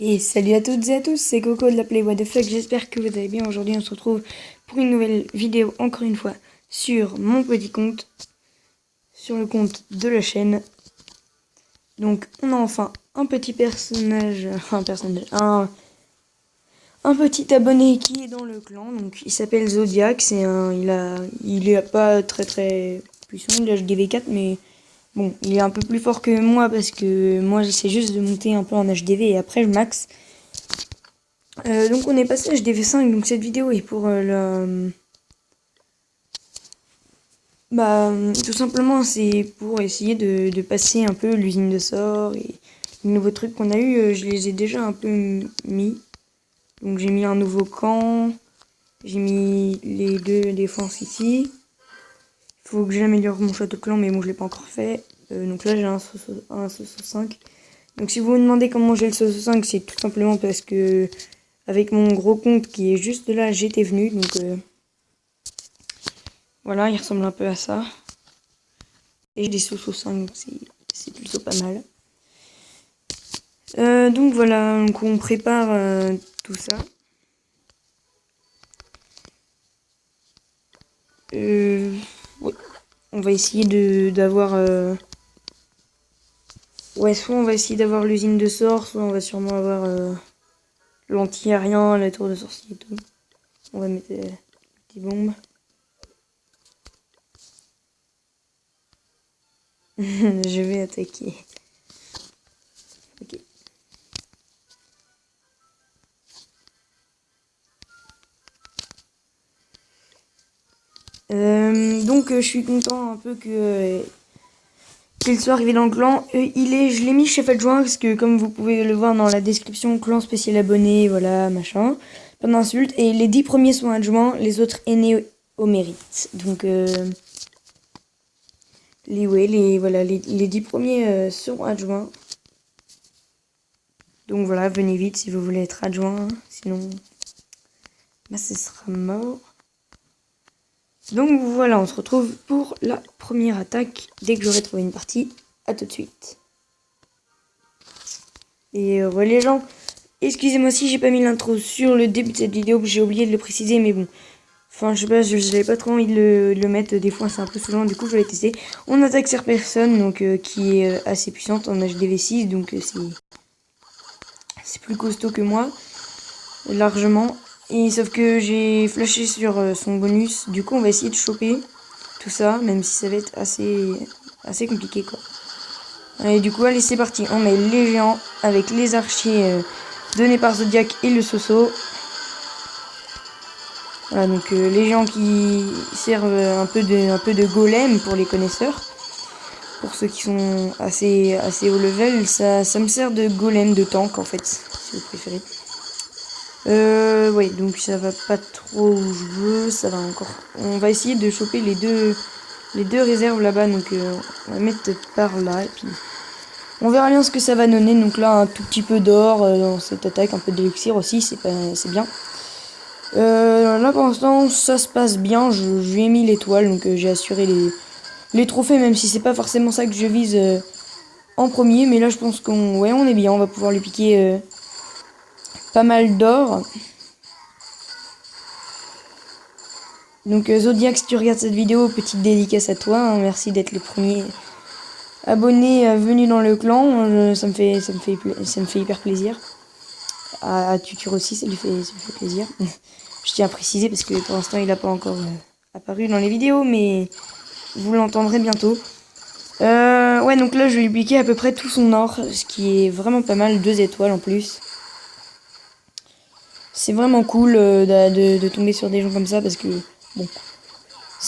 Et salut à toutes et à tous, c'est Coco de la Play What the Fuck, j'espère que vous allez bien. Aujourd'hui on se retrouve pour une nouvelle vidéo, encore une fois, sur mon petit compte, sur le compte de la chaîne. Donc on a enfin un petit personnage, un petit abonné qui est dans le clan, donc il s'appelle Zodiac, il est pas très puissant, il a HDV4, mais bon, il est un peu plus fort que moi parce que moi j'essaie juste de monter un peu en HDV et après je max. Donc on est passé à HDV5, donc cette vidéo est pour tout simplement c'est pour essayer de passer un peu l'usine de sort et les nouveaux trucs qu'on a eu, je les ai déjà un peu mis. Donc j'ai mis un nouveau camp, j'ai mis les deux défenses ici. Il faut que j'améliore mon château de clan, mais bon je l'ai pas encore fait. Donc là j'ai un Soso 5. Donc si vous me demandez comment j'ai le Soso 5, c'est tout simplement parce que avec mon gros compte qui est juste là, j'étais venu, donc voilà, il ressemble un peu à ça. Et j'ai des Soso 5, donc c'est plutôt pas mal. Donc voilà, donc on prépare tout ça. Ouais. On va essayer d'avoir... Ouais, soit on va essayer d'avoir l'usine de sort, soit on va sûrement avoir l'anti-aérien, la tour de sorcier et tout. On va mettre des petites bombes. Je vais attaquer. Ok. Donc je suis content un peu qu'il soit arrivé dans le clan. Je l'ai mis chef adjoint parce que comme vous pouvez le voir dans la description, clan spécial abonné, voilà, machin, pas d'insulte. Et les 10 premiers sont adjoints, les autres aînés au mérite. Donc les 10 premiers seront adjoints. Donc voilà, venez vite si vous voulez être adjoint, sinon bah, ce sera mort. Donc voilà, on se retrouve pour la première attaque dès que j'aurai trouvé une partie. À tout de suite. Et les gens, excusez-moi si j'ai pas mis l'intro sur le début de cette vidéo, j'ai oublié de le préciser, mais bon. Enfin, je sais pas, j'avais pas trop envie de le mettre, des fois c'est un peu saoulant, du coup je vais tester. On attaque cette personne, donc qui est assez puissante en HDV6, donc c'est plus costaud que moi, largement. Et sauf que j'ai flashé sur son bonus, du coup on va essayer de choper tout ça, même si ça va être assez compliqué quoi. Et du coup, allez, c'est parti. On met les géants avec les archers donnés par Zodiac et le Soso. Voilà, donc les géants qui servent un peu de golem pour les connaisseurs. Pour ceux qui sont assez haut level, ça me sert de golem de tank en fait, si vous préférez. Ouais, donc ça va pas trop où je veux, ça va encore. On va essayer de choper les deux réserves là-bas, donc on va mettre par là et puis on verra bien ce que ça va donner. Donc là, un tout petit peu d'or dans cette attaque, un peu d'élixir aussi, c'est bien. Là pour l'instant, ça se passe bien. Je lui ai mis l'étoile, donc j'ai assuré les trophées, même si c'est pas forcément ça que je vise en premier. Mais là, je pense on est bien. On va pouvoir lui piquer pas mal d'or. Donc Zodiac, si tu regardes cette vidéo, petite dédicace à toi. Hein, merci d'être le premier abonné venu dans le clan. Ça me fait hyper plaisir. À Tutur aussi, ça lui fait plaisir. Je tiens à préciser parce que pour l'instant il n'a pas encore apparu dans les vidéos, mais vous l'entendrez bientôt. Ouais, donc là je vais lui piquer à peu près tout son or, ce qui est vraiment pas mal, 2 étoiles en plus. C'est vraiment cool de tomber sur des gens comme ça parce que, bon,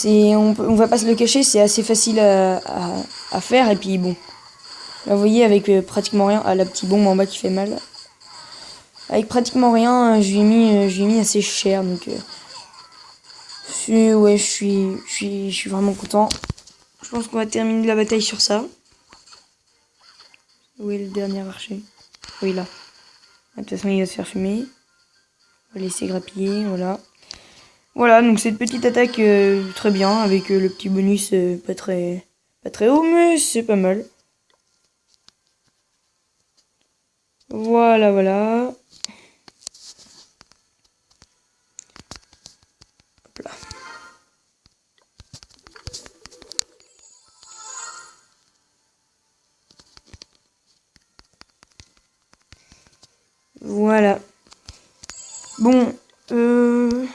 on va pas se le cacher, c'est assez facile à faire. Et puis bon, là vous voyez avec pratiquement rien, la petite bombe en bas qui fait mal. Avec pratiquement rien, je lui ai mis assez cher, donc ouais, je suis vraiment content. Je pense qu'on va terminer la bataille sur ça. Où est le dernier archer? Oui, là. De toute façon, il va se faire fumer. On va laisser grappiller, voilà. Voilà, donc cette petite attaque très bien, avec le petit bonus pas très haut, mais c'est pas mal. Voilà, voilà. Hop là. Voilà. Bon, le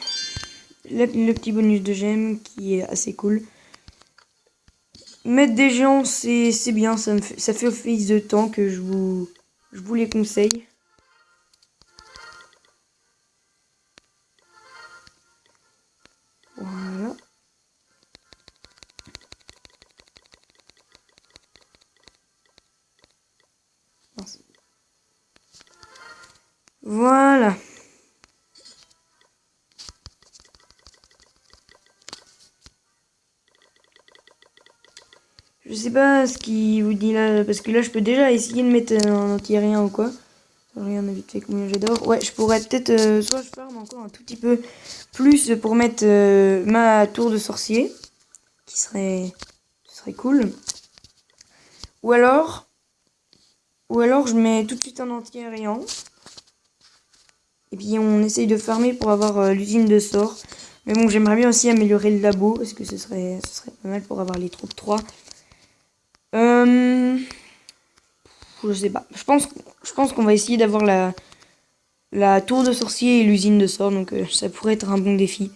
petit bonus de gemme qui est assez cool. Mettre des géants, c'est bien, ça fait office de temps que je vous les conseille. Voilà. Voilà. Je sais pas ce qu'il vous dit là, parce que là je peux déjà essayer de mettre un anti-aérien ou quoi. Regarde vite fait combien j'ai d'or. Ouais, je pourrais peut-être, soit je farme encore un tout petit peu plus pour mettre ma tour de sorcier, ce serait cool. Ou alors je mets tout de suite un anti-aérien. Et puis on essaye de farmer pour avoir l'usine de sort. Mais bon, j'aimerais bien aussi améliorer le labo, parce que ce serait pas mal pour avoir les troupes 3. Je sais pas. Je pense qu'on va essayer d'avoir la tour de sorcier et l'usine de sort, donc ça pourrait être un bon défi.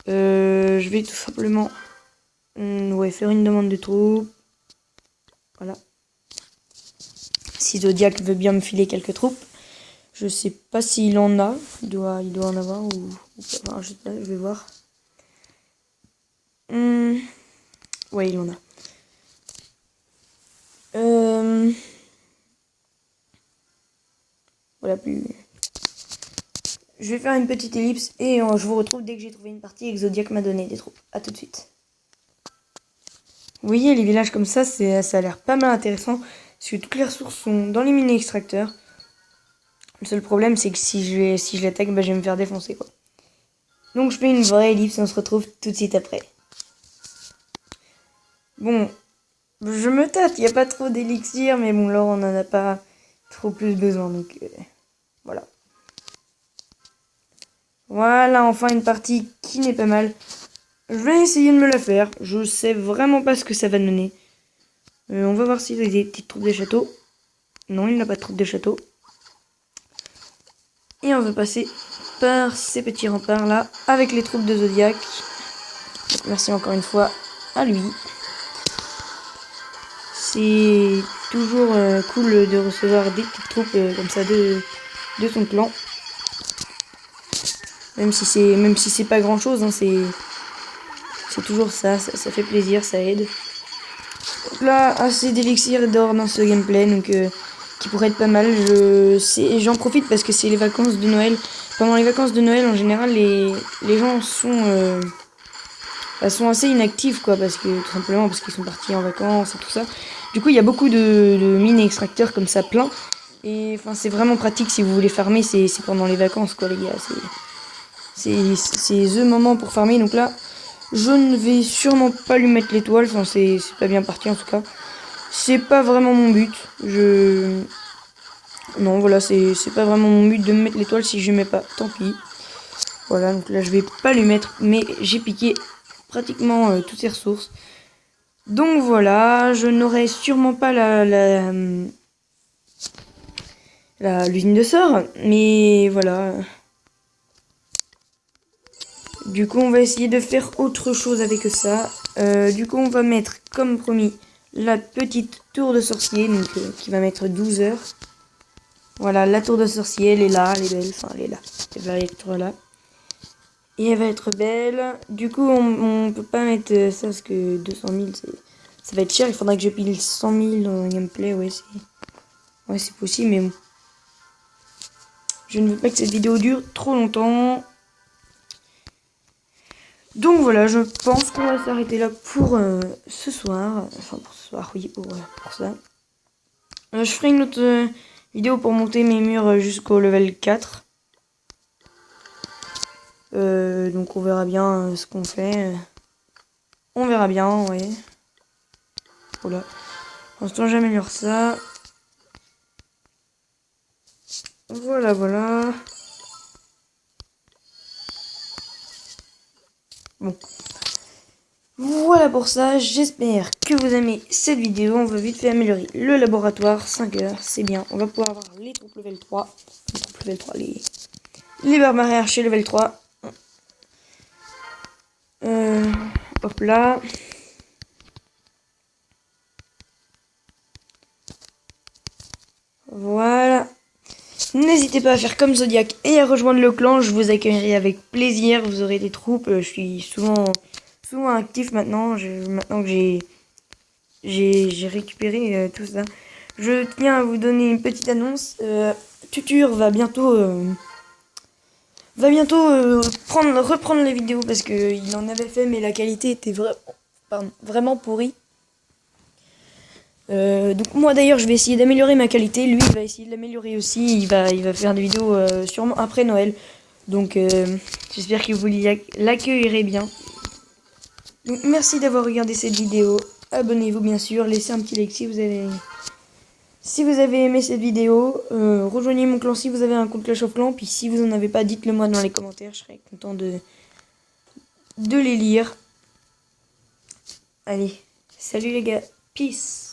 Je vais tout simplement faire une demande de troupes. Voilà. Si Zodiac veut bien me filer quelques troupes. Je sais pas s'il en a. Il doit en avoir ou pas. Enfin, je sais pas, je vais voir. Ouais, il en a. Voilà, plus. Je vais faire une petite ellipse et je vous retrouve dès que j'ai trouvé une partie et que Zodiac m'a donné des troupes. A tout de suite. Vous voyez, les villages comme ça a l'air pas mal intéressant. Parce que toutes les ressources sont dans les mini-extracteurs. Le seul problème, c'est que si je l'attaque, bah, je vais me faire défoncer, quoi. Donc je fais une vraie ellipse et on se retrouve tout de suite après. Bon, je me tâte, il n'y a pas trop d'élixir, mais bon, là, on n'en a pas trop plus besoin, donc voilà. Voilà, enfin une partie qui n'est pas mal. Je vais essayer de me la faire. Je sais vraiment pas ce que ça va donner. On va voir s'il a des petites troupes de château. Non, il n'a pas de troupes de château. Et on va passer par ces petits remparts là, avec les troupes de Zodiac. Donc, merci encore une fois à lui. C'est toujours cool de recevoir des petites troupes comme ça de son clan. Même si c'est pas grand chose, hein, c'est toujours ça fait plaisir, ça aide. Donc là, assez d'élixir d'or dans ce gameplay, donc qui pourrait être pas mal. J'en profite parce que c'est les vacances de Noël. Pendant les vacances de Noël, en général, les gens sont assez inactifs, quoi, parce que tout simplement parce qu'ils sont partis en vacances et tout ça. Du coup, il y a beaucoup de mini extracteurs comme ça plein. Et enfin, c'est vraiment pratique si vous voulez farmer, c'est pendant les vacances, quoi, les gars. C'est the moment pour farmer. Donc là, je ne vais sûrement pas lui mettre l'étoile. Enfin, c'est pas bien parti en tout cas. C'est pas vraiment mon but. Non, voilà, c'est pas vraiment mon but de me mettre l'étoile. Si je mets pas, tant pis. Voilà, donc là, je vais pas lui mettre. Mais j'ai piqué pratiquement toutes ses ressources. Donc voilà, je n'aurai sûrement pas l'usine de sort. Mais voilà. Du coup, on va essayer de faire autre chose avec ça. Du coup, on va mettre, comme promis, la petite tour de sorcier, donc qui va mettre 12 heures. Voilà, la tour de sorcier, elle est là, elle est belle, enfin, elle est là. Elle va être là. Et elle va être belle. Du coup, on peut pas mettre ça parce que 200 000, ça va être cher. Il faudra que je pile 100 000 en gameplay, ouais, c'est possible, mais bon. Je ne veux pas que cette vidéo dure trop longtemps. Donc voilà, je pense qu'on va s'arrêter là pour ce soir. Enfin, pour ce soir, oui, pour ça. Je ferai une autre vidéo pour monter mes murs jusqu'au level 4. Donc on verra bien ce qu'on fait. On verra bien, ouais. Voilà. Pour l'instant, j'améliore ça. Voilà, voilà. Bon. Voilà pour ça, j'espère que vous aimez cette vidéo. On va vite fait améliorer le laboratoire, 5 heures, c'est bien. On va pouvoir avoir les troupes level 3. Les troupes level 3, les barbares archers level 3. Hop là. Voilà. N'hésitez pas à faire comme Zodiac et à rejoindre le clan, je vous accueillerai avec plaisir. Vous aurez des troupes, je suis souvent actif maintenant, maintenant que j'ai récupéré tout ça. Je tiens à vous donner une petite annonce. Tutur va bientôt reprendre les vidéos parce qu'il en avait fait, mais la qualité était vraiment pourrie. Donc moi d'ailleurs je vais essayer d'améliorer ma qualité, lui il va essayer de l'améliorer aussi, il va faire des vidéos sûrement après Noël. Donc j'espère que vous l'accueillerez bien. Donc merci d'avoir regardé cette vidéo, abonnez-vous bien sûr, laissez un petit like si vous avez aimé cette vidéo, rejoignez mon clan si vous avez un compte Clash of Clans, puis si vous en avez pas, dites-le moi dans les commentaires, je serai content de les lire. Allez, salut les gars, peace.